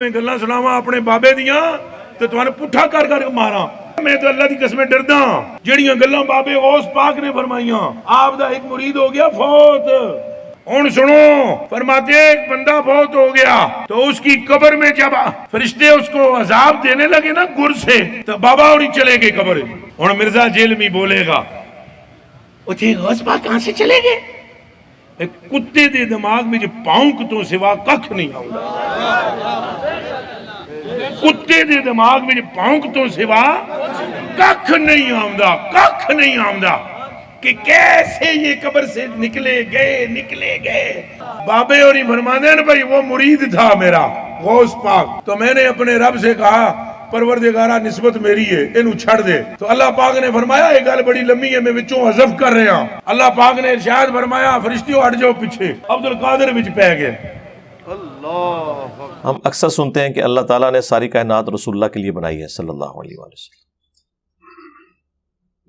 گلاں سناواں اپنے بابے دیاں تے تھانوں پٹھا کر کر ماراں. میں تو اللہ دی قسم ڈردا جہڑیاں گلاں بابے غوث پاک نے فرمائیاں. آپ دا ایک مرید ہو گیا فوت. ہن سنو، فرماتے ہیں ایک بندہ فوت ہو گیا تو اس کی قبر میں جب فرشتے اس کو عذاب دینے لگے نا گر سے، تو بابا اور چلے گئے قبر. ہن مرزا جیلمی بولے گا اتے غوث پاک کہاں سے چلے گئے؟ ایک کتے دے دماغ میں پاؤنک تو سوا ککھ نہیں آؤں. کتے دے دماغ میں پاؤنک تو سوا ککھ نہیں آمدہ، ککھ نہیں آمدہ کہ کیسے یہ قبر سے نکلے گئے. بابے اور فرماتے ہیں بھائی وہ مرید تھا میرا غوث پاک، تو میں نے اپنے رب سے کہا پروردگارہ نسبت میری ہے انہوں چھڑ دے. تو اللہ پاک نے فرمایا یہ گل بڑی لمبی ہے میں وچوں حذف کر رہا ہوں. اللہ پاک نے ارشاد فرمایا فرشتیوں ہٹ جاؤ پیچھے. عبد القادر وچ پہ گئے. ہم اکثر سنتے ہیں کہ اللہ تعالیٰ نے ساری کائنات رسول اللہ کے لیے بنائی ہے صلی اللہ علیہ وآلہ وسلم،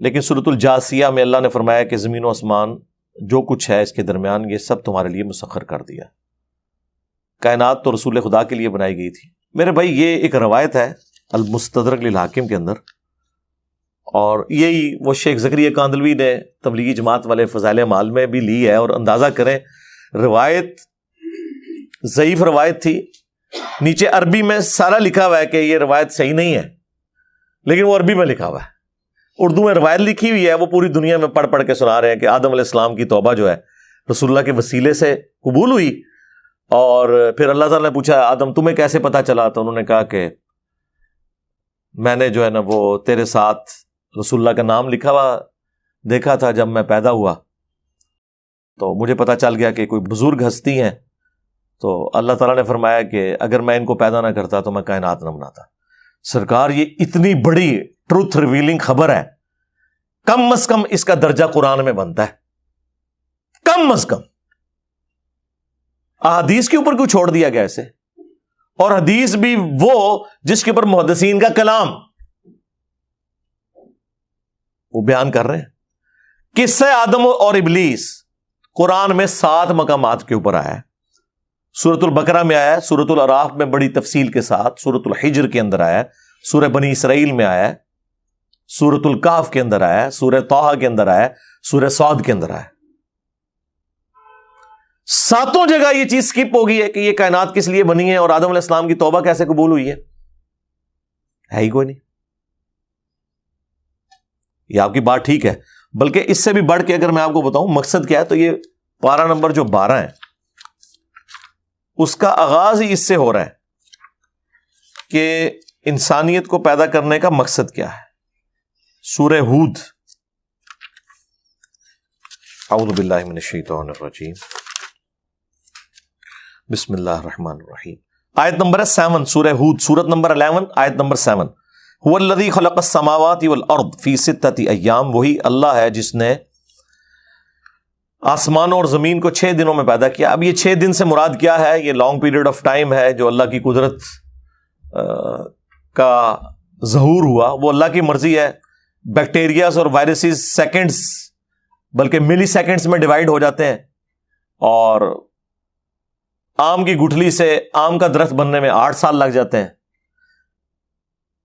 لیکن سورۃ الجاثیہ میں اللہ نے فرمایا کہ زمین و آسمان جو کچھ ہے اس کے درمیان یہ سب تمہارے لیے مسخر کر دیا. کائنات تو رسول خدا کے لیے بنائی گئی تھی. میرے بھائی یہ ایک روایت ہے المستدرک للحاکم کے اندر، اور یہی وہ شیخ زکریا کاندلوی نے تبلیغی جماعت والے فضائل اعمال میں بھی لی ہے. اور اندازہ کریں روایت ضعیف روایت تھی، نیچے عربی میں سارا لکھا ہوا ہے کہ یہ روایت صحیح نہیں ہے، لیکن وہ عربی میں لکھا ہوا ہے. اردو میں روایت لکھی ہوئی ہے، وہ پوری دنیا میں پڑھ پڑھ کے سنا رہے ہیں کہ آدم علیہ السلام کی توبہ جو ہے رسول اللہ کے وسیلے سے قبول ہوئی. اور پھر اللہ تعالیٰ نے پوچھا آدم تمہیں کیسے پتا چلا؟ تو انہوں نے کہا کہ میں نے جو ہے نا وہ تیرے ساتھ رسول اللہ کا نام لکھا ہوا دیکھا تھا جب میں پیدا ہوا، تو مجھے پتا چل گیا کہ کوئی بزرگ ہستی ہیں. تو اللہ تعالیٰ نے فرمایا کہ اگر میں ان کو پیدا نہ کرتا تو میں کائنات نہ بناتا. سرکار یہ اتنی بڑی ٹروتھ ریویلنگ خبر ہے، کم از کم اس کا درجہ قرآن میں بنتا ہے، کم از کم. احادیث کے اوپر کیوں چھوڑ دیا گیا اسے؟ اور حدیث بھی وہ جس کے اوپر محدثین کا کلام وہ بیان کر رہے ہیں. قصہ آدم اور ابلیس قرآن میں 7 مقامات کے اوپر آیا ہے. سورۃ البقرہ میں آیا ہے، سورۃ الاعراف میں بڑی تفصیل کے ساتھ، سورۃ الحجر کے اندر آیا ہے، سورہ بنی اسرائیل میں آیا ہے، سورۃ الکہف کے اندر آیا ہے، سورہ طٰہٰ کے اندر آیا ہے، سورہ صاد کے اندر آیا ہے. 7 جگہ یہ چیز سکپ ہو گئی ہے کہ یہ کائنات کس لیے بنی ہے اور آدم علیہ السلام کی توبہ کیسے قبول ہوئی ہے ہی کوئی نہیں. یہ آپ کی بات ٹھیک ہے، بلکہ اس سے بھی بڑھ کے اگر میں آپ کو بتاؤں مقصد کیا ہے، تو یہ پارہ نمبر جو 12 ہے اس کا آغاز ہی اس سے ہو رہا ہے کہ انسانیت کو پیدا کرنے کا مقصد کیا ہے. سورہ ہود، اعوذ باللہ من الشیطان الرجیم، بسم اللہ الرحمن الرحیم. آیت نمبر 7، سورہ ہود، سورت نمبر 11، آیت نمبر 7. هو الذی خلق السماوات والارض فی 6 ایام، وہی اللہ ہے جس نے آسمانوں اور زمین کو 6 دنوں میں پیدا کیا. اب یہ 6 دن سے مراد کیا ہے؟ یہ لانگ پیریڈ آف ٹائم ہے جو اللہ کی قدرت کا ظہور ہوا، وہ اللہ کی مرضی ہے. بیکٹیریاز اور وائرسز سیکنڈز بلکہ ملی سیکنڈز میں ڈیوائیڈ ہو جاتے ہیں، اور آم کی گٹھلی سے آم کا درخت بننے میں 8 سال لگ جاتے ہیں.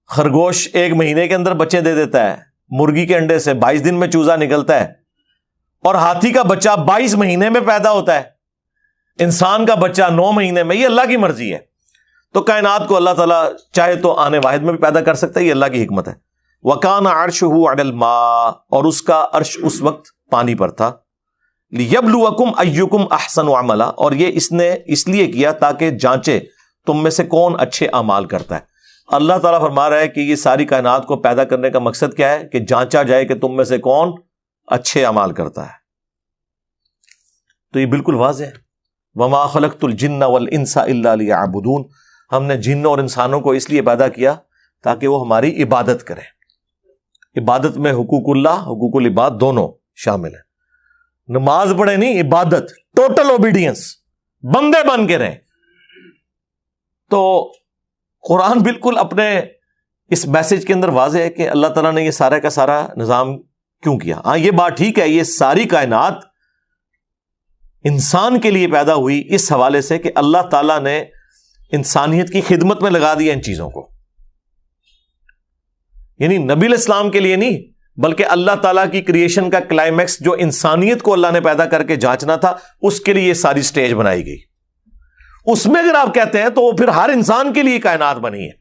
خرگوش 1 مہینے کے اندر بچے دے دیتا ہے، مرغی کے انڈے سے 22 دن میں چوزا نکلتا ہے، اور ہاتھی کا بچہ 22 مہینے میں پیدا ہوتا ہے، انسان کا بچہ 9 مہینے میں. یہ اللہ کی مرضی ہے. تو کائنات کو اللہ تعالیٰ چاہے تو آنے واحد میں بھی پیدا کر سکتا ہے، یہ اللہ کی حکمت ہے. وَكَانَ عَرْشُهُ عَلَى الْمَاءِ، اور اس کا عرش اس وقت پانی پر تھا. لِيَبْلُوَكُمْ أَيُّكُمْ أَحْسَنُ عَمَلًا، اور یہ اس نے اس لیے کیا تاکہ جانچے تم میں سے کون اچھے اعمال کرتا ہے. اللہ تعالیٰ فرما رہا ہے کہ یہ ساری کائنات کو پیدا کرنے کا مقصد کیا ہے؟ کہ جانچا جائے کہ تم میں سے کون اچھے اعمال کرتا ہے. تو یہ بالکل واضح ہے. وَمَا خَلَقْتُ الْجِنَّ وَالْإِنسَ إِلَّا لِيَعْبُدُونَ، ہم نے جن اور انسانوں کو اس لیے پیدا کیا تاکہ وہ ہماری عبادت کریں. عبادت میں حقوق اللہ، حقوق العباد دونوں شامل ہیں. نماز پڑھے نہیں، عبادت، ٹوٹل اوبیڈینس، بندے بن کے رہیں. تو قرآن بالکل اپنے اس میسج کے اندر واضح ہے کہ اللہ تعالیٰ نے یہ سارا کا سارا نظام کیوں کیا. ہاں یہ بات ٹھیک ہے، یہ ساری کائنات انسان کے لیے پیدا ہوئی اس حوالے سے کہ اللہ تعالیٰ نے انسانیت کی خدمت میں لگا دیا ان چیزوں کو. یعنی نبی علیہ السلام کے لیے نہیں بلکہ اللہ تعالیٰ کی کریشن کا کلائمیکس جو انسانیت کو اللہ نے پیدا کر کے جانچنا تھا اس کے لیے یہ ساری سٹیج بنائی گئی. اس میں اگر آپ کہتے ہیں تو وہ پھر ہر انسان کے لیے کائنات بنی ہے.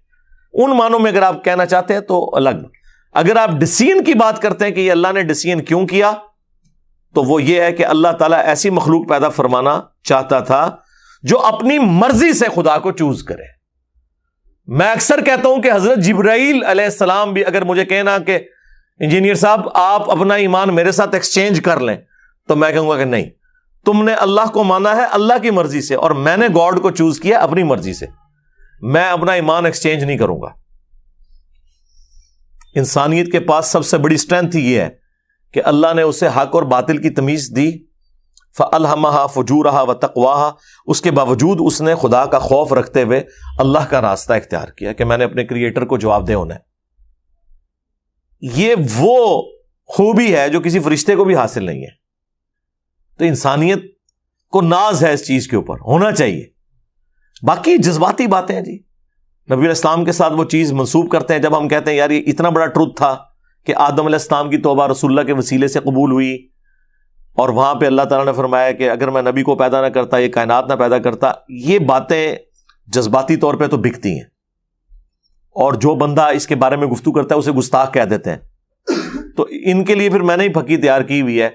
ان معنوں میں اگر آپ کہنا چاہتے ہیں تو الگ. اگر آپ ڈسیزن کی بات کرتے ہیں کہ یہ اللہ نے ڈسیزن کیوں کیا تو وہ یہ ہے کہ اللہ تعالیٰ ایسی مخلوق پیدا فرمانا چاہتا تھا جو اپنی مرضی سے خدا کو چوز کرے. میں اکثر کہتا ہوں کہ حضرت جبرائیل علیہ السلام بھی اگر مجھے کہنا کہ انجینئر صاحب آپ اپنا ایمان میرے ساتھ ایکسچینج کر لیں تو میں کہوں گا کہ نہیں, تم نے اللہ کو مانا ہے اللہ کی مرضی سے اور میں نے گاڈ کو چوز کیا اپنی مرضی سے, میں اپنا ایمان ایکسچینج نہیں کروں گا. انسانیت کے پاس سب سے بڑی اسٹرینتھ یہ ہے کہ اللہ نے اسے حق اور باطل کی تمیز دی, فَأَلْهَمَهَا فُجُورَهَا وَتَقْوَاهَا, اس کے باوجود اس نے خدا کا خوف رکھتے ہوئے اللہ کا راستہ اختیار کیا کہ میں نے اپنے کریٹر کو جواب دے ہونا ہے. یہ وہ خوبی ہے جو کسی فرشتے کو بھی حاصل نہیں ہے. تو انسانیت کو ناز ہے اس چیز کے اوپر, ہونا چاہیے. باقی جذباتی باتیں ہیں جی, نبی علیہ السلام کے ساتھ وہ چیز منسوب کرتے ہیں. جب ہم کہتے ہیں یار یہ اتنا بڑا ٹروتھ تھا کہ آدم علیہ السلام کی توبہ رسول اللہ کے وسیلے سے قبول ہوئی, اور وہاں پہ اللہ تعالیٰ نے فرمایا کہ اگر میں نبی کو پیدا نہ کرتا, یہ کائنات نہ پیدا کرتا. یہ باتیں جذباتی طور پہ تو بکتی ہیں, اور جو بندہ اس کے بارے میں گفتگو کرتا ہے اسے گستاخ کہہ دیتے ہیں. تو ان کے لیے پھر میں نے ہی پھکی تیار کی ہوئی ہے.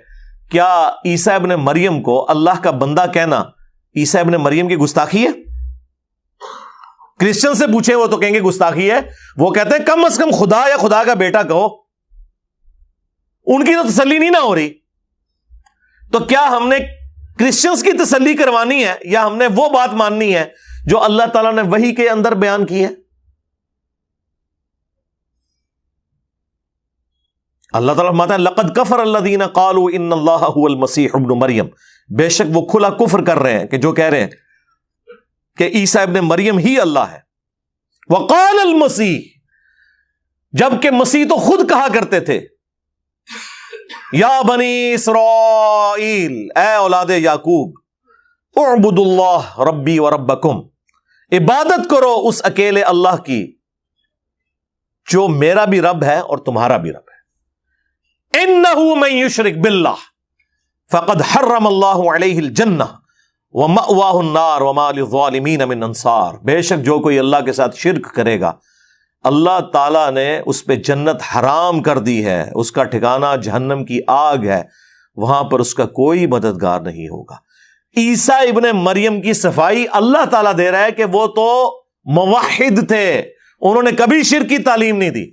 کیا عیسیٰ ابن مریم کو اللہ کا بندہ کہنا عیسیٰ ابن مریم کی گستاخی ہے؟ کرسچن سے پوچھیں وہ تو کہیں گے گستاخی ہے. وہ کہتے ہیں کم از کم خدا یا خدا کا بیٹا کہو. ان کی تو تسلی نہیں نہ ہو رہی. تو کیا ہم نے کرسچنز کی تسلی کروانی ہے یا ہم نے وہ بات ماننی ہے جو اللہ تعالیٰ نے وحی کے اندر بیان کی ہے؟ اللہ تعالیٰ فرماتا ہے لقد کفر الذین قالوا ان اللہ هو المسیح ابن مریم, بے شک وہ کھلا کفر کر رہے ہیں کہ جو کہہ رہے ہیں کہ عیسیٰ ابن مریم ہی اللہ ہے. وقال المسیح, جبکہ مسیح تو خود کہا کرتے تھے یا بنی اسرائیل, اے اولاد یعقوب, اعبدوا اللہ ربی و ربکم, عبادت کرو اس اکیلے اللہ کی جو میرا بھی رب ہے اور تمہارا بھی رب ہے. انہ من یشرک باللہ فقد حرم اللہ علیہ الجنہ ومأواہ النار وما للظالمین من انصار, بے شک جو کوئی اللہ کے ساتھ شرک کرے گا اللہ تعالیٰ نے اس پہ جنت حرام کر دی ہے, اس کا ٹھکانہ جہنم کی آگ ہے, وہاں پر اس کا کوئی مددگار نہیں ہوگا. عیسیٰ ابن مریم کی صفائی اللہ تعالیٰ دے رہا ہے کہ وہ تو موحد تھے, انہوں نے کبھی شرک کی تعلیم نہیں دی.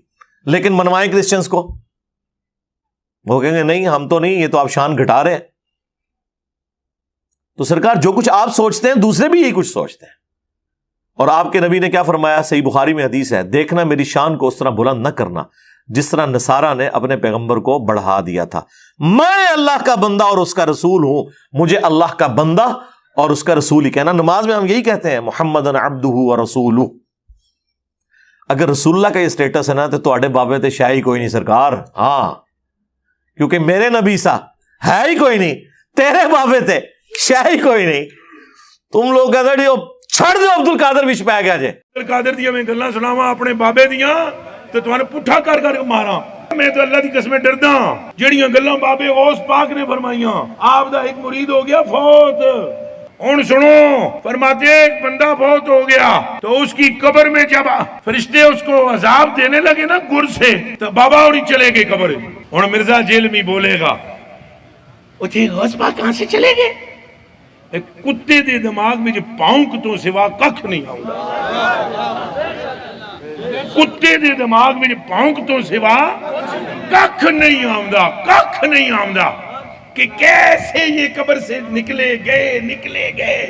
لیکن منوائیں کرسچنز کو, وہ کہیں گے نہیں ہم تو نہیں, یہ تو آپ شان گھٹا رہے ہیں. تو سرکار جو کچھ آپ سوچتے ہیں دوسرے بھی یہی کچھ سوچتے ہیں. اور آپ کے نبی نے کیا فرمایا, صحیح بخاری میں حدیث ہے, دیکھنا میری شان کو اس طرح بلند نہ کرنا جس طرح نصارہ نے اپنے پیغمبر کو بڑھا دیا تھا. میں اللہ کا بندہ اور اس کا رسول ہوں, مجھے اللہ کا بندہ اور اس کا رسول ہی کہنا. نماز میں ہم یہی کہتے ہیں محمدن عبدہ ورسولہ. اگر رسول اللہ کا یہ سٹیٹس ہے نا تو تواڈے بابے تے شاہی کوئی نہیں سرکار. ہاں, کیونکہ میرے نبی سا ہے ہی کوئی نہیں, تیرے بابے تے شاہی کوئی نہیں. تم لوگ کہتے ہو چھڑ دو عبد القادر وچ پی گیا جے. عبد القادر دی میں گلاں سناواں اپنے بابے دیاں تے تانوں پٹھا کر کر کے ماراں. میں تو اللہ دی قسم ڈردا جڑیاں گلاں بابے غوث پاک نے فرمائیاں. آپ دا ایک مرید ہو گیا فوت. ہن سنو, فرماتے ہیں ایک بندہ فوت ہو گیا تو اس کی قبر میں جب فرشتے اس کو عذاب دینے لگے نا گر سے, تو بابا اور چلے گئے قبر. ہن مرزا جیلمی بولے گا او جی غوث پاک کہاں سے چلے گئے؟ ایک کتے دے دماغ میں جو پاؤنک تو سوا ککھ نہیں آؤں. کتے دے دماغ میں جو پاؤنک تو سوا ککھ نہیں آؤں, ککھ نہیں آؤں کہ کیسے یہ قبر سے نکلے گئے.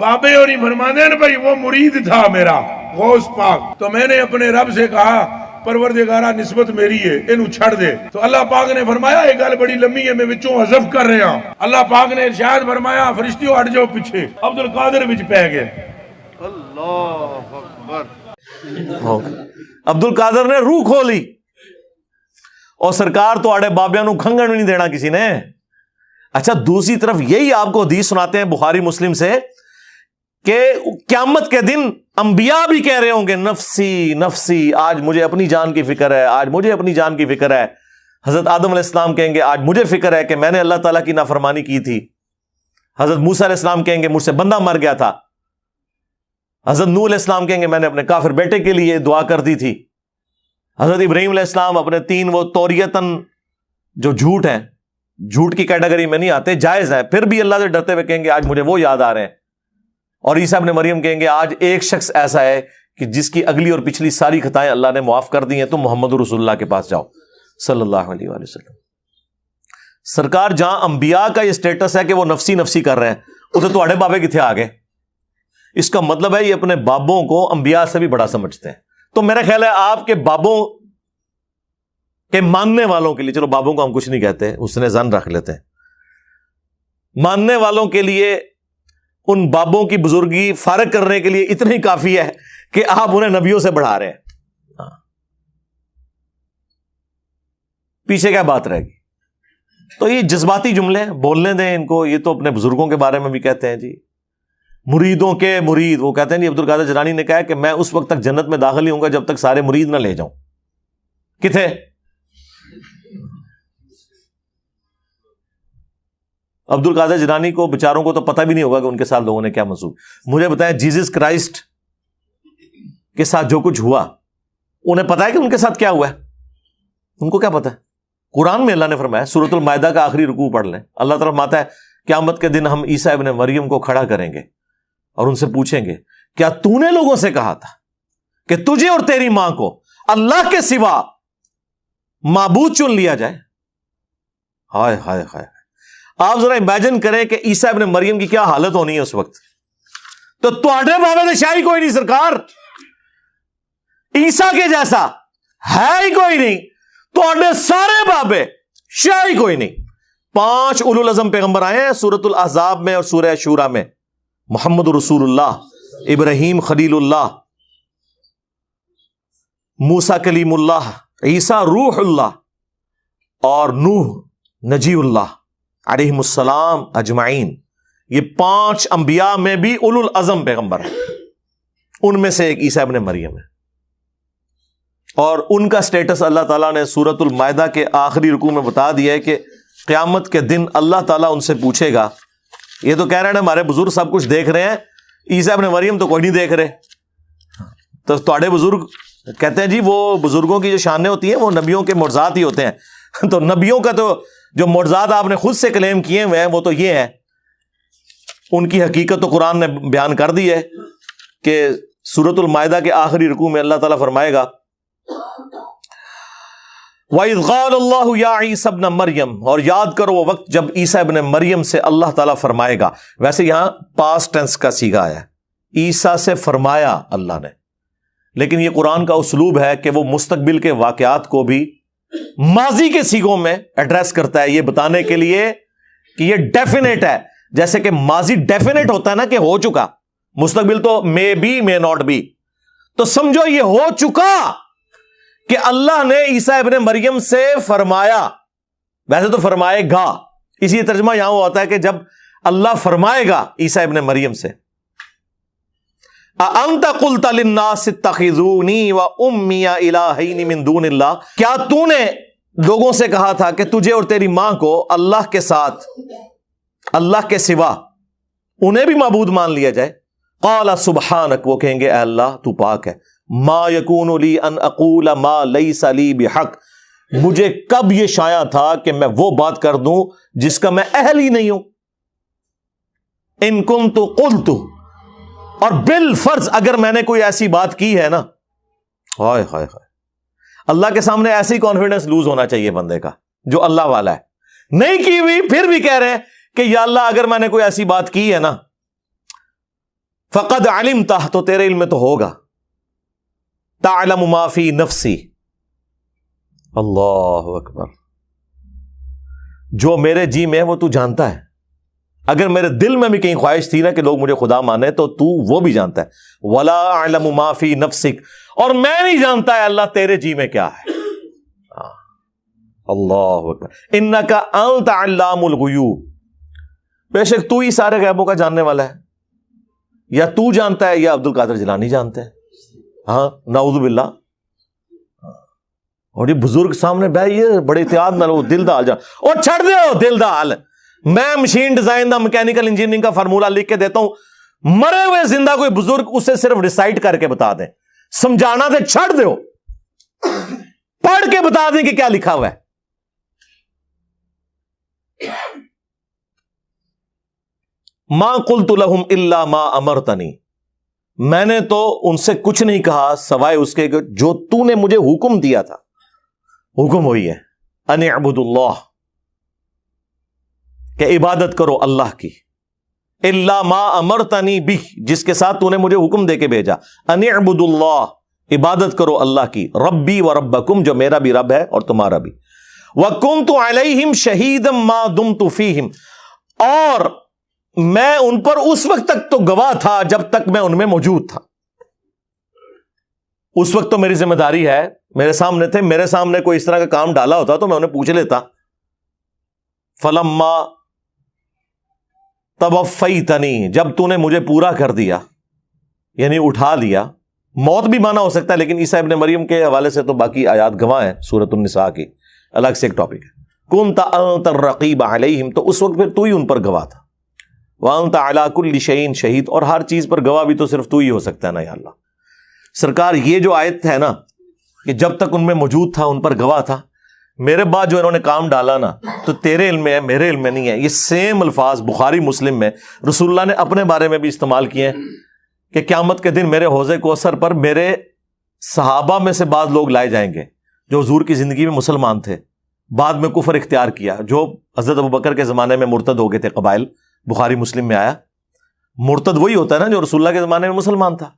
بابے اور ہی فرماتے ہیں بھائی وہ مرید تھا میرا غوث پاک, تو میں نے اپنے رب سے کہا پروردگارہ نسبت میری ہے انہوں چھڑ دے. تو اللہ پاک نے فرمایا ایک گل بڑی لمبی ہے میں وچوں حذف کر رہا ہوں. اللہ پاک نے ارشاد فرمایا فرشتیوں ہٹ جاؤ پیچھے. عبد القادر وچ پہ گئے. اللہ اکبر. عبد القادر نے روح کھولی, اور سرکار تو آڑے بابیاں نو کھنگن نہیں دینا کسی نے. اچھا دوسری طرف یہی آپ کو حدیث سناتے ہیں بخاری مسلم سے کہ قیامت کے دن انبیاء بھی کہہ رہے ہوں گے نفسی نفسی، آج مجھے اپنی جان کی فکر ہے، آج مجھے اپنی جان کی فکر ہے۔ حضرت آدم علیہ السلام کہیں گے آج مجھے فکر ہے کہ میں نے اللہ تعالیٰ کی نافرمانی کی تھی۔ حضرت موسیٰ علیہ السلام کہیں گے مجھ سے بندہ مر گیا تھا۔ حضرت نوح علیہ السلام کہیں گے میں نے اپنے کافر بیٹے کے لیے دعا کر دی تھی۔ حضرت ابراہیم علیہ السلام اپنے 3 وہ توریتاً جو جھوٹ ہیں، جھوٹ کی کیٹیگری میں نہیں آتے، جائز ہیں، پھر بھی اللہ سے ڈرتے ہوئے کہیں گے آج مجھے وہ یاد آ رہے ہیں۔ اور عیسیٰ ابن مریم کہیں گے آج ایک شخص ایسا ہے کہ جس کی اگلی اور پچھلی ساری خطائیں اللہ نے معاف کر دی ہیں، تم محمد رسول اللہ کے پاس جاؤ صلی اللہ علیہ وآلہ وسلم۔ سرکار جہاں انبیاء کا یہ سٹیٹس ہے کہ وہ نفسی نفسی کر رہے ہیں، اسے تواڈے بابے کتنے آ گئے؟ اس کا مطلب ہے یہ اپنے بابوں کو انبیاء سے بھی بڑا سمجھتے ہیں۔ تو میرا خیال ہے آپ کے بابوں کے ماننے والوں کے لیے، چلو بابوں کو ہم کچھ نہیں کہتے، اس نے زن رکھ لیتے ہیں، ماننے والوں کے لیے ان بابوں کی بزرگی فارغ کرنے کے لیے اتنا ہی کافی ہے کہ آپ انہیں نبیوں سے بڑھا رہے ہیں۔ پیچھے کیا بات رہے گی؟ تو یہ جذباتی جملے بولنے دیں ان کو، یہ تو اپنے بزرگوں کے بارے میں بھی کہتے ہیں جی، مریدوں کے مرید، وہ کہتے ہیں جی عبدالقادر جیلانی نے کہا ہے کہ میں اس وقت تک جنت میں داخل ہی ہوں گا جب تک سارے مرید نہ لے جاؤں۔ کتنے؟ عبدالقادر جیلانی کو بیچاروں کو تو پتہ بھی نہیں ہوگا کہ ان کے ساتھ لوگوں نے کیا منسوخ۔ مجھے بتائیں جیزس کرائسٹ کے ساتھ جو کچھ ہوا، انہیں پتا ہے کہ ان کے ساتھ کیا ہوا ہے؟ ان کو کیا پتا ہے؟ قرآن میں اللہ نے فرمایا، سورۃ المائدہ کا آخری رکوع پڑھ لیں، اللہ تعالیٰ فرماتا ہے قیامت کے دن ہم عیسیٰ ابن مریم کو کھڑا کریں گے اور ان سے پوچھیں گے کیا تو نے لوگوں سے کہا تھا کہ تجھے اور تیری ماں کو اللہ کے سوا معبود چن لیا جائے؟ ہائے ہائے ہائے، آپ ذرا امیجن کریں کہ عیسیٰ ابن مریم کی کیا حالت ہونی ہے اس وقت۔ تو تواڈے بابے نے شاہی کوئی نہیں سرکار، عیسیٰ کے جیسا ہے ہی کوئی نہیں، تواڈے سارے بابے شاہی کوئی نہیں۔ 5 اولو العزم پیغمبر آئے ہیں سورۃ الاحزاب میں اور سورہ شورى میں، محمد رسول اللہ، ابراہیم خلیل اللہ، موسیٰ کلیم اللہ، عیسیٰ روح اللہ، اور نوح نجی اللہ علیہم السلام اجمعین۔ یہ 5 انبیاء میں بھی اولو العزم پیغمبر ہیں، ان میں سے ایک عیسیٰ ابن مریم ہے، اور ان کا سٹیٹس اللہ تعالیٰ نے سورۃ المائدہ کے آخری رکوع میں بتا دیا ہے کہ قیامت کے دن اللہ تعالیٰ ان سے پوچھے گا۔ یہ تو کہہ رہے ہیں ہمارے بزرگ سب کچھ دیکھ رہے ہیں، عیسیٰ ابن مریم تو کوئی نہیں دیکھ رہے۔ تو تواڈے بزرگ کہتے ہیں جی وہ بزرگوں کی جو شانیں ہوتی ہیں وہ نبیوں کے معجزات ہی ہوتے ہیں۔ تو نبیوں کا تو جو معجزات آپ نے خود سے کلیم کیے ہوئے ہیں وہ تو یہ ہے، ان کی حقیقت تو قرآن نے بیان کر دی ہے کہ سورۃ المائدہ کے آخری رکوع میں اللہ تعالیٰ فرمائے گا وَإِذْ قَالَ اللَّهُ يَا عِيسَى ابْنَ مَرْيَمَ، اور یاد کرو وہ وقت جب عیسیٰ ابن مریم سے اللہ تعالیٰ فرمائے گا۔ ویسے یہاں پاسٹ ٹینس کا صیغہ ہے، عیسیٰ سے فرمایا اللہ نے، لیکن یہ قرآن کا اسلوب ہے کہ وہ مستقبل کے واقعات کو بھی ماضی کے صیغوں میں ایڈریس کرتا ہے، یہ بتانے کے لیے کہ یہ ڈیفینیٹ ہے۔ جیسے کہ ماضی ڈیفینیٹ ہوتا ہے نا کہ ہو چکا، مستقبل تو may be may not be, تو سمجھو یہ ہو چکا کہ اللہ نے عیسیٰ ابن مریم سے فرمایا، ویسے تو فرمائے گا، اسی ترجمہ یہاں ہوتا ہے کہ جب اللہ فرمائے گا عیسیٰ ابن مریم سے اَأَنْتَ قُلْتَ لِلنَّاسِ اتَّخِذُونِي وَأُمِّيَ إِلَٰهَيْنِ مِن دُونِ اللَّهِ، کیا تو نے لوگوں سے کہا تھا کہ تجھے اور تیری ماں کو اللہ کے ساتھ، اللہ کے سوا انہیں بھی معبود مان لیا جائے؟ قَالَ سُبْحَانَكَ، وہ کہیں گے اے اللہ تو پاک ہے، ما یکون لی ان اقول ما لیس لی بحق، مجھے کب یہ شایع تھا کہ میں وہ بات کر دوں جس کا میں اہل ہی نہیں ہوں۔ ان کنت قلت، اور بالفرض اگر میں نے کوئی ایسی بات کی ہے نا، ہائے ہائے ہائے، اللہ کے سامنے ایسی کانفیڈنس لوز ہونا چاہیے بندے کا جو اللہ والا ہے، نہیں کی ہوئی پھر بھی کہہ رہے ہیں کہ یا اللہ اگر میں نے کوئی ایسی بات کی ہے نا فقد علمتہ، تو تیرے علم میں تو ہوگا، تعلم ما فی نفسی، اللہ اکبر، جو میرے جی میں ہے وہ تو جانتا ہے، اگر میرے دل میں بھی کہیں خواہش تھی نا کہ لوگ مجھے خدا مانے تو تو وہ بھی جانتا ہے، ولا اعلم ما فی نفسک، اور میں نہیں جانتا ہے اللہ تیرے جی میں کیا ہے، اللہ اکبر، انک انت علام الغیوب، بے شک تو ہی سارے غیبوں کا جاننے والا ہے۔ یا تو جانتا ہے یا عبد القادر جیلانی جانتے ہیں. ہاں نعوذ باللہ. اور یہ بزرگ سامنے بیٹھے بڑے احتیاط نہ لو, دل دا حال جان اور چھڑ دو دل دا حال. میں machine design the mechanical engineering کا فارمولا لکھ کے دیتا ہوں, مرے ہوئے زندہ کوئی بزرگ اسے صرف ریسائٹ کر کے بتا دیں, سمجھانا دے چھڑ دو, پڑھ کے بتا دیں کہ کیا لکھا ہوا ہے. ما قلت لهم الا ما امرتنی, میں نے تو ان سے کچھ نہیں کہا سوائے اس کے جو تو نے مجھے حکم دیا تھا. حکم ہوئی ہے ان اعبدوا اللہ, کہ عبادت کرو اللہ کی. الا ما امرتنی بہ, جس کے ساتھ تو نے مجھے حکم دے کے بھیجا. ان اعبدوا اللہ, عبادت کرو اللہ کی. ربی و ربکم, جو میرا بھی رب ہے اور تمہارا بھی. وکنت علیہم شہیدا ما دمت فیہم, اور میں ان پر اس وقت تک تو گواہ تھا جب تک میں ان میں موجود تھا. اس وقت تو میری ذمہ داری ہے, میرے سامنے تھے, میرے سامنے کوئی اس طرح کا کام ڈالا ہوتا تو میں انہیں پوچھ لیتا. فلما توفیتنی, جب تو نے مجھے پورا کر دیا یعنی اٹھا لیا. موت بھی مانا ہو سکتا ہے, لیکن عیسیٰ ابن مریم کے حوالے سے تو باقی آیات گواہ ہیں سورۃ النساء کی, الگ سے ایک ٹاپک ہے. کنت انت الرقیب علیہم, تو اس وقت پھر تو ہی ان پر گواہ تھا. وانت علی کل شیء شہید, اور ہر چیز پر گواہ بھی تو صرف تو ہی ہو سکتا ہے نا یا اللہ. سرکار یہ جو آیت ہے نا کہ جب تک ان میں موجود تھا ان پر گواہ تھا, میرے بعد جو انہوں نے کام ڈالا نا تو تیرے علم میں ہے میرے علم میں نہیں ہے. یہ سیم الفاظ بخاری مسلم میں رسول اللہ نے اپنے بارے میں بھی استعمال کیے ہیں کہ قیامت کے دن میرے حوض کوثر پر میرے صحابہ میں سے بعض لوگ لائے جائیں گے جو حضور کی زندگی میں مسلمان تھے, بعد میں کفر اختیار کیا, جو حضرت ابوبکر کے زمانے میں مرتد ہو گئے تھے قبائل. بخاری مسلم میں آیا. مرتد وہی ہوتا ہے نا جو رسول اللہ کے زمانے میں مسلمان تھا.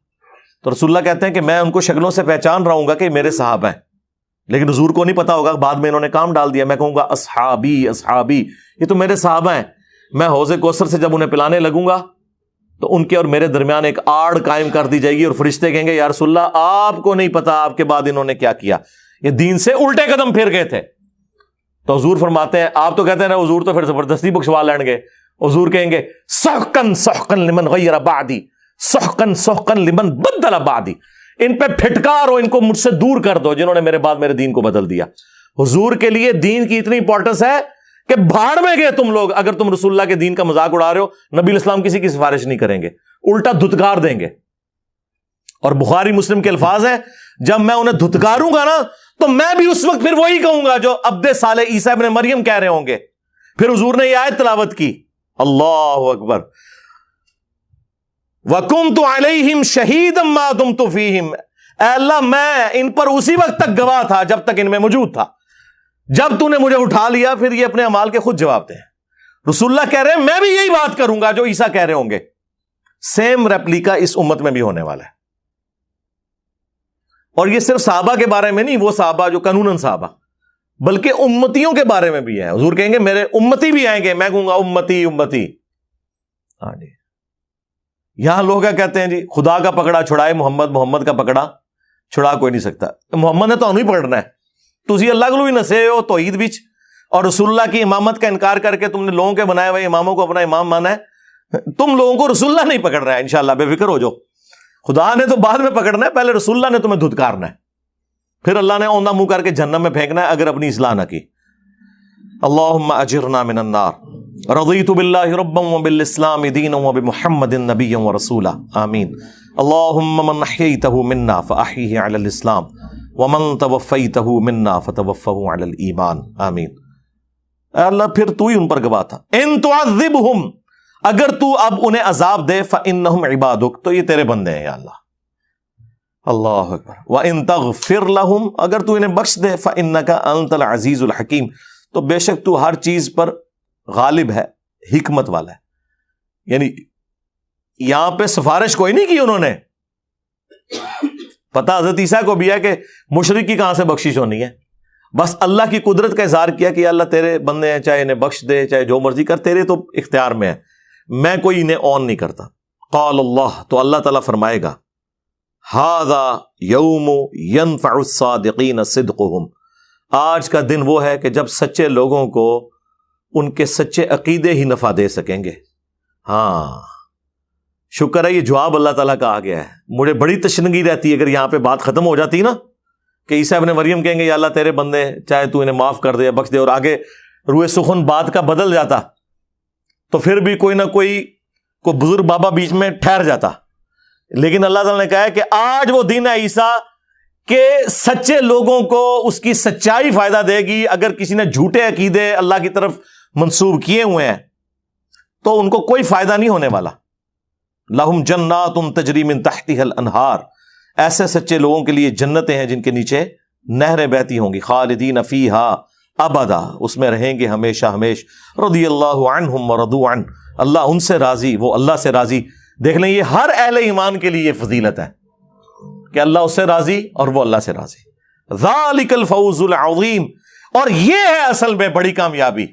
تو رسول اللہ کہتے ہیں کہ میں ان کو شکلوں سے پہچان رہا ہوں گا کہ میرے صحابہ ہیں, لیکن حضور کو نہیں پتا ہوگا, بعد میں انہوں نے کام ڈال دیا. میں کہوں گا اصحابی اصحابی, یہ تو میرے صحابہ ہیں. میں حوض کوثر سے جب انہیں پلانے لگوں گا تو ان کے اور میرے درمیان ایک آڑ قائم کر دی جائے گی, اور فرشتے کہیں گے یا رسول اللہ آپ کو نہیں پتا آپ کے بعد انہوں نے کیا کیا, یہ دین سے الٹے قدم پھر گئے تھے. تو حضور فرماتے ہیں, آپ تو کہتے ہیں نا حضور تو پھر زبردستی بخشوا لیں گے. حضور کہیں گے سحقن سحقن لمن غیر بعدی, سحقن سحقن لمن بدل بعدی, ان پہ پھٹکارو, ان کو مجھ سے دور کر دو جنہوں نے میرے بعد میرے دین کو بدل دیا. حضور کے لیے دین کی اتنی امپورٹنس ہے کہ بھاڑ میں گئے تم لوگ اگر تم رسول اللہ کے دین کا مذاق اڑا رہے ہو. نبی الاسلام کسی کی سفارش نہیں کریں گے, الٹا دھتکار دیں گے. اور بخاری مسلم کے الفاظ ہیں, جب میں انہیں دھتکاروں گا نا تو میں بھی اس وقت پھر وہی کہوں گا جو عبد صالح عیسیٰ ابن مریم کہہ رہے ہوں گے. پھر حضور نے یہ آیت تلاوت کی, اللہ اکبر, وَكُنْتُ عَلَيْهِمْ شَهِيدًا مَا دُمْتُ فِيهِمْ, اے اللہ میں ان پر اسی وقت تک گواہ تھا جب تک ان میں موجود تھا. جب تو نے مجھے اٹھا لیا پھر یہ اپنے اعمال کے خود جواب دیں. رسول اللہ کہہ رہے ہیں میں بھی یہی بات کروں گا جو عیسیٰ کہہ رہے ہوں گے. سیم ریپلیکا اس امت میں بھی ہونے والا ہے. اور یہ صرف صحابہ کے بارے میں نہیں, وہ صحابہ جو قانوناً صحابہ, بلکہ امتیوں کے بارے میں بھی ہے. حضور کہیں گے میرے امتی بھی آئیں گے, میں کہوں گا امتی امتی. ہاں جی, یہاں لوگ کیا کہتے ہیں جی خدا کا پکڑا چھڑائے محمد, محمد کا پکڑا چھڑا کوئی نہیں سکتا. محمد نے تو ہمیں پکڑنا ہے. تسی اللہ کو بھی نسے ہو توحید وچ, اور رسول اللہ کی امامت کا انکار کر کے تم نے لوگوں کے بنائے ہوئے اماموں کو اپنا امام مانا ہے. تم لوگوں کو رسول اللہ نہیں پکڑ رہا ہے, انشاءاللہ بے فکر ہو جاؤ. خدا نے تو بعد میں پکڑنا ہے, پہلے رسول اللہ نے تمہیں دھتکارنا ہے, پھر اللہ نے اوندا منہ کر کے جہنم میں پھینکنا ہے اگر اپنی اصلاح نہ کی. اللہم اجرنا من النار. رضیت باللہ ربا وبالاسلام دینا وبمحمد نبیا ورسولا, آمین. اللہم من احییتہ منا فاحیہ علی الاسلام ومن توفیتہ منا فتوفہ علی الایمان, آمین. اے اللہ پھر تو ہی ان پر گواہ تھا. ان تعذبہم, اگر تو اب انہیں عذاب دے, فانہم عبادک, تو یہ تیرے بندے ہیں یا اللہ. اللہ اکبر. وان تغفر لہم, اگر تو انہیں بخش دے, فانک انت العزیز الحکیم, تو بے شک تو ہر چیز پر غالب ہے, حکمت والا ہے. یعنی یہاں پہ سفارش کوئی نہیں کی انہوں نے, پتہ حضرت عیسیٰ کو بھی ہے کہ مشرک کی کہاں سے بخشش ہونی ہے, بس اللہ کی قدرت کا اظہار کیا کہ اللہ تیرے بندے ہیں, چاہے انہیں بخش دے چاہے جو مرضی کر, تیرے تو اختیار میں ہے, میں کوئی انہیں آن نہیں کرتا. قال اللہ, تو اللہ تعالیٰ فرمائے گا, ھذا یوم ینفع الصادقین صدقہم, آج کا دن وہ ہے کہ جب سچے لوگوں کو ان کے سچے عقیدے ہی نفع دے سکیں گے. ہاں, شکر ہے یہ جواب اللہ تعالیٰ کا آ گیا ہے. مجھے بڑی تشنگی رہتی ہے اگر یہاں پہ بات ختم ہو جاتی نا کہ عیسیٰ ابن مریم کہیں گے یا اللہ تیرے بندے چاہے تو انہیں معاف کر دے بخش دے، اور آگے روئے سخن بات کا بدل جاتا تو پھر بھی کوئی نہ کوئی بزرگ بابا بیچ میں ٹھہر جاتا. لیکن اللہ تعالیٰ نے کہا ہے کہ آج وہ دن ہے عیسیٰ کہ سچے لوگوں کو اس کی سچائی فائدہ دے گی. اگر کسی نے جھوٹے عقیدے اللہ کی طرف منسوب کیے ہوئے ہیں تو ان کو کوئی فائدہ نہیں ہونے والا. لہم جنات تجری من تحتها الانہار، ایسے سچے لوگوں کے لیے جنتیں ہیں جن کے نیچے نہریں بہتی ہوں گی. خالدین فیہا ابدا، اس میں رہیں گے ہمیشہ ہمیش. رضی اللہ عنہم ورضوا عنہ، اللہ ان سے راضی وہ اللہ سے راضی. دیکھ لیں یہ ہر اہل ایمان کے لیے یہ فضیلت ہے کہ اللہ اس سے راضی اور وہ اللہ سے راضی. ذالک الفوز العظیم، اور یہ ہے اصل میں بڑی کامیابی.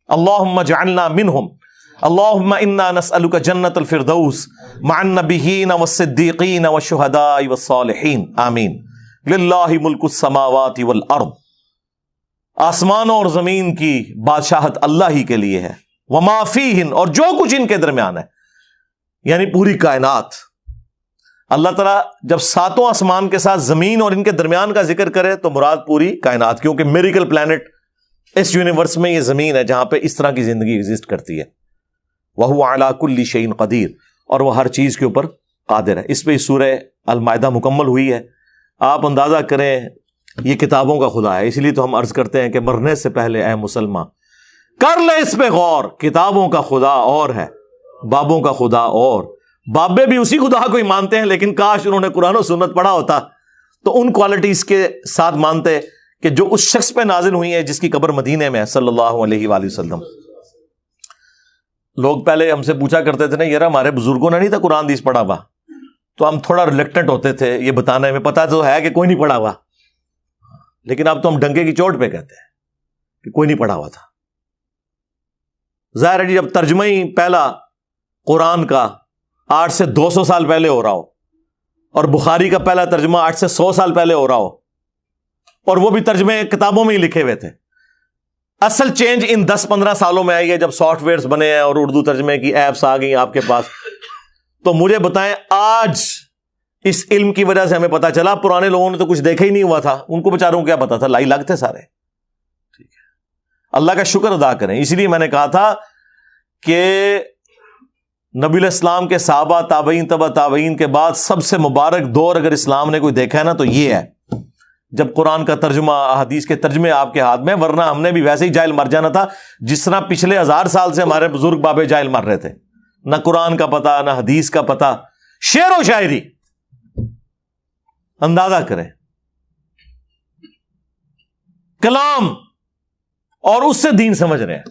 اللہم اجعلنا منہم، اللہم انا نسألک جنت الفردوس مع النبیین والصدیقین والشہداء والصالحین آمین. للہ ملک السماوات والارض، آسمانوں اور زمین کی بادشاہت اللہ ہی کے لیے ہے. وما فیہن، اور جو کچھ ان کے درمیان ہے، یعنی پوری کائنات. اللہ تعالیٰ جب ساتوں آسمان کے ساتھ زمین اور ان کے درمیان کا ذکر کرے تو مراد پوری کائنات، کیونکہ میریکل پلانٹ اس یونیورس میں یہ زمین ہے جہاں پہ اس طرح کی زندگی ایگزسٹ کرتی ہے. وَهُوَ عَلَىٰ كُلِّ شَيْءٍ قَدِيرٌ، اور وہ ہر چیز کے اوپر قادر ہے. اس پہ سورہ المائدہ مکمل ہوئی ہے. آپ اندازہ کریں یہ کتابوں کا خدا ہے، اس لیے تو ہم عرض کرتے ہیں کہ مرنے سے پہلے اے مسلمان کر لے اس پہ غور. کتابوں کا خدا اور ہے، بابوں کا خدا اور. بابے بھی اسی خدا کو ہی مانتے ہیں، لیکن کاش انہوں نے قرآن و سنت پڑھا ہوتا تو ان کوالٹیز کے ساتھ مانتے کہ جو اس شخص پہ نازل ہوئی ہیں جس کی قبر مدینے میں ہے صلی اللہ علیہ وآلہ وسلم. لوگ پہلے ہم سے پوچھا کرتے تھے نا یار ہمارے بزرگوں نے نہیں تھا قرآن حدیث پڑھا ہوا، تو ہم تھوڑا ریلیکٹنٹ ہوتے تھے یہ بتانے میں. پتا تو ہے کہ کوئی نہیں پڑھا ہوا، لیکن اب تو ہم ڈنکے کی چوٹ پہ کہتے ہیں کہ کوئی نہیں پڑھا ہوا تھا. ظاہر ہے جی جب ترجمہ ہی پہلا قرآن کا 8 سے 200 سال پہلے ہو رہا ہو، اور بخاری کا پہلا ترجمہ 8 سے 100 سال پہلے ہو رہا ہو، اور وہ بھی ترجمے کتابوں میں ہی لکھے ہوئے تھے. اصل چینج ان 10-15 سالوں میں آئی ہے جب سافٹ ویئرز بنے ہیں اور اردو ترجمے کی ایپس آ گئی آپ کے پاس. تو مجھے بتائیں آج اس علم کی وجہ سے ہمیں پتا چلا، پرانے لوگوں نے تو کچھ دیکھا ہی نہیں ہوا تھا، ان کو بیچاروں کو کیا پتا تھا، لائی لگتے سارے. ٹھیک ہے، اللہ کا شکر ادا کریں. اسی لیے میں نے کہا تھا کہ نبی علیہ السلام کے صحابہ تابعین تبع تابعین کے بعد سب سے مبارک دور اگر اسلام نے کوئی دیکھا ہے نا تو یہ ہے جب قرآن کا ترجمہ، حدیث کے ترجمے آپ کے ہاتھ میں. ورنہ ہم نے بھی ویسے ہی جاہل مر جانا تھا جس طرح پچھلے 1000 سال سے ہمارے بزرگ بابے جاہل مر رہے تھے. نہ قرآن کا پتہ، نہ حدیث کا پتہ، شعر و شاعری. اندازہ کریں کلام، اور اس سے دین سمجھ رہے ہیں.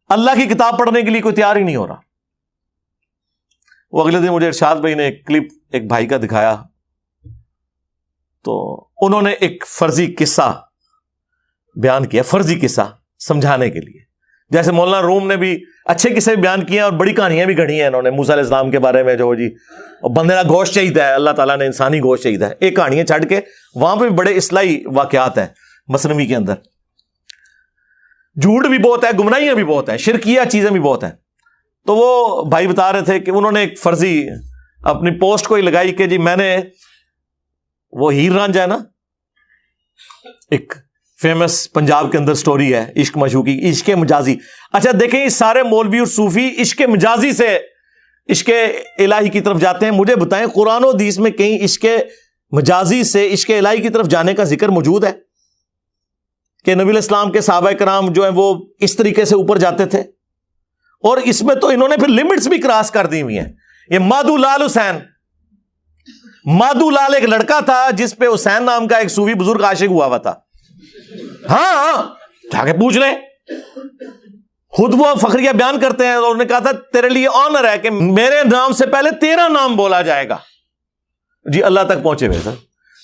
اللہ کی کتاب پڑھنے کے لیے کوئی تیار ہی نہیں ہو رہا. وہ اگلے دن مجھے ارشاد بھائی نے ایک کلپ ایک بھائی کا دکھایا، تو انہوں نے ایک فرضی قصہ بیان کیا، فرضی قصہ سمجھانے کے لیے. جیسے مولانا روم نے بھی اچھے قصے بیان کیے ہیں اور بڑی کہانیاں بھی گھڑی ہیں انہوں نے موسیٰ علیہ السلام کے بارے میں، جو جی بندے کا گوشت چاہیے ہے، اللہ تعالیٰ نے انسانی گوشت چاہیے ہے. ایک کہانیاں چھڑ کے وہاں پہ بھی بڑے اصلاحی واقعات ہیں مثنوی کے اندر. جھوٹ بھی بہت ہے، گمراہیاں بھی بہت ہیں، شرکیہ چیزیں بھی بہت ہیں. تو وہ بھائی بتا رہے تھے کہ انہوں نے ایک فرضی اپنی پوسٹ کو ہی لگائی کہ جی میں نے وہ ہیر رانجھا ہے نا، ایک فیمس پنجاب کے اندر سٹوری ہے عشق معشوقی، عشق مجازی. اچھا دیکھیں یہ سارے مولوی اور صوفی عشق مجازی سے عشق الہی کی طرف جاتے ہیں. مجھے بتائیں قرآن و حدیث میں کہیں عشق مجازی سے عشق الہی کی طرف جانے کا ذکر موجود ہے کہ نبی علیہ السلام کے صحابہ کرام جو ہیں وہ اس طریقے سے اوپر جاتے تھے؟ اور اس میں تو انہوں نے پھر لمٹس بھی کراس کر دی ہوئی ہیں. یہ مادو لال حسین، مادو لال ایک لڑکا تھا جس پہ حسین نام کا ایک صوفی بزرگ عاشق ہوا تھا. ہاں جا کے پوچھ لیں، خود وہ فخریہ بیان کرتے ہیں. انہوں نے کہا تھا تیرے لیے آنر ہے کہ میرے نام سے پہلے تیرا نام بولا جائے گا. جی اللہ تک پہنچے ہوئے سر،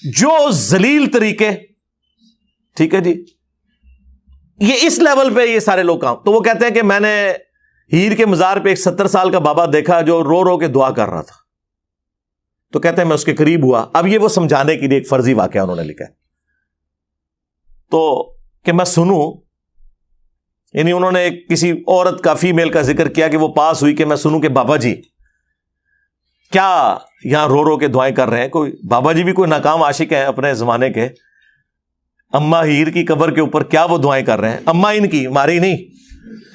جو ذلیل طریقے. ٹھیک ہے جی، یہ اس لیول پہ یہ سارے لوگ کام. تو وہ کہتے ہیں کہ میں نے ہیر کے مزار پہ ایک 70 سال کا بابا دیکھا جو رو رو کے دعا کر رہا تھا. تو کہتے ہیں میں اس کے قریب ہوا. اب یہ وہ سمجھانے کے لیے ایک فرضی واقعہ انہوں نے لکھا ہے تو کہ میں سنوں، یعنی انہوں نے کسی عورت کا، فیمیل کا ذکر کیا کہ وہ پاس ہوئی کہ میں سنوں کہ بابا جی کیا یہاں رو رو کے دعائیں کر رہے ہیں؟ کوئی بابا جی بھی کوئی ناکام عاشق ہیں اپنے زمانے کے، اما ہیر کی قبر کے اوپر کیا وہ دعائیں کر رہے ہیں؟ اما ان کی ماری نہیں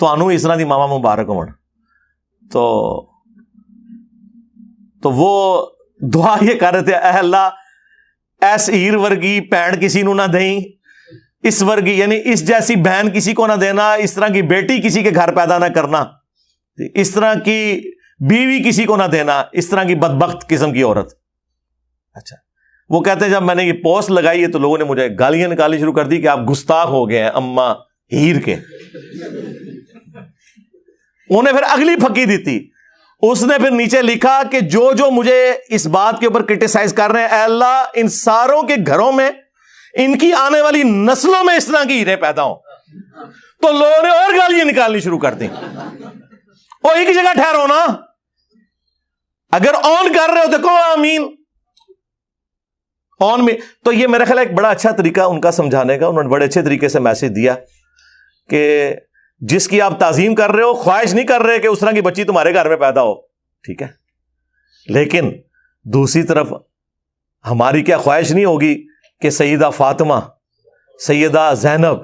تو انو اس طرح دی ماما مبارک ہون. تو وہ دعا یہ کر رہے تھے، اے اللہ ایس ہیر ورگی بہن کسی نو نہ دیں، اس ورگی یعنی اس جیسی بہن کسی کو نہ دینا، اس طرح کی بیٹی کسی کے گھر پیدا نہ کرنا، اس طرح کی بیوی کسی کو نہ دینا، اس طرح کی بدبخت قسم کی عورت. اچھا وہ کہتے ہیں جب میں نے یہ پوسٹ لگائی ہے تو لوگوں نے مجھے گالیاں نکالنی شروع کر دی کہ آپ گستاخ ہو گئے ہیں اما ہیر کے. انہیں پھر اگلی پھکی دی تھی، اس نے پھر نیچے لکھا کہ جو مجھے اس بات کے اوپر کرٹیسائز کر رہے ہیں، اے اللہ ان ساروں کے گھروں میں ان کی آنے والی نسلوں میں اس طرح کی ہیریں پیدا ہوں. تو لوگوں نے اور گالیاں نکالنی شروع کر دی. وہ ایک جگہ ٹھہرو نا، اگر آن کر رہے ہو تو کہو آمین آن میں. تو یہ میرا خیال ہے ایک بڑا اچھا طریقہ ان کا سمجھانے کا، انہوں نے بڑے اچھے طریقے سے میسج دیا کہ جس کی آپ تعظیم کر رہے ہو، خواہش نہیں کر رہے کہ اس طرح کی بچی تمہارے گھر میں پیدا ہو، ٹھیک ہے، لیکن دوسری طرف ہماری کیا خواہش نہیں ہوگی کہ سیدہ فاطمہ، سیدہ زینب،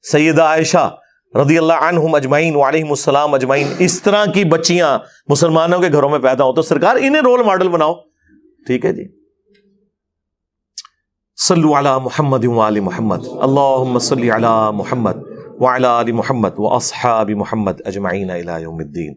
سیدہ عائشہ رضی اللہ عنہم اجمعین وعلیہم السلام اجمعین اس طرح کی بچیاں مسلمانوں کے گھروں میں پیدا ہو؟ تو سرکار انہیں رول ماڈل بناؤ. ٹھیک ہے جی. صلو علی محمد وآل محمد، اللہم صلی علی محمد وعلی آل محمد واصحاب محمد اجمعین الی یوم الدین.